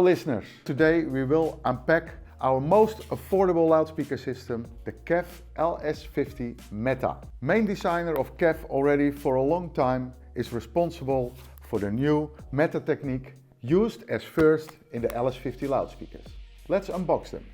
listeners, today we will unpack our most affordable loudspeaker system, the KEF LS50 Meta. Main designer of KEF already for a long time is responsible for the new Meta technique used as first in the LS50 loudspeakers. Let's unbox them.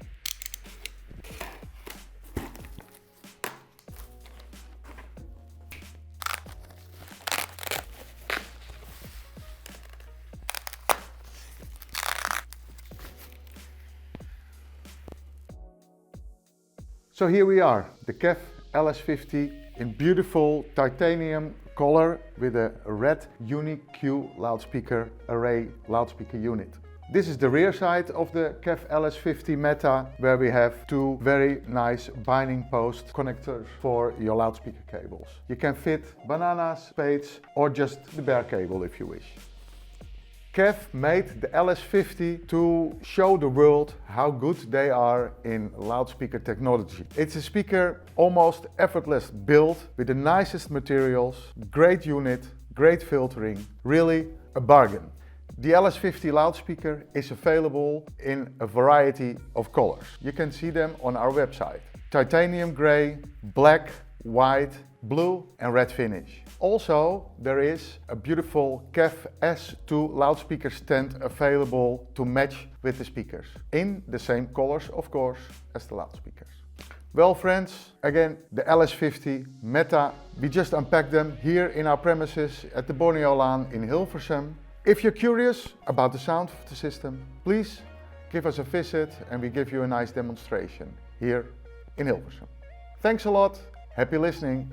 So here we are, the KEF LS50 in beautiful titanium color with a red unique Q loudspeaker array loudspeaker unit. This is the rear side of the KEF LS50 Meta, where we have two very nice binding post connectors for your loudspeaker cables. You can fit bananas, spades, or just the bare cable if you wish. KEF made the LS50 to show the world how good they are in loudspeaker technology. It's a speaker almost effortless built with the nicest materials, great unit, great filtering, really a bargain. The LS50 loudspeaker is available in a variety of colors. You can see them on our website. Titanium gray, black, white, blue and red finish. Also, there is a beautiful KEF S2 loudspeaker stand available to match with the speakers. In the same colors, of course, as the loudspeakers. Well friends, again, the LS50 Meta, we just unpacked them here in our premises at the Borneolaan in Hilversum. If you're curious about the sound of the system, please give us a visit and we give you a nice demonstration here in Hilversum. Thanks a lot, happy listening.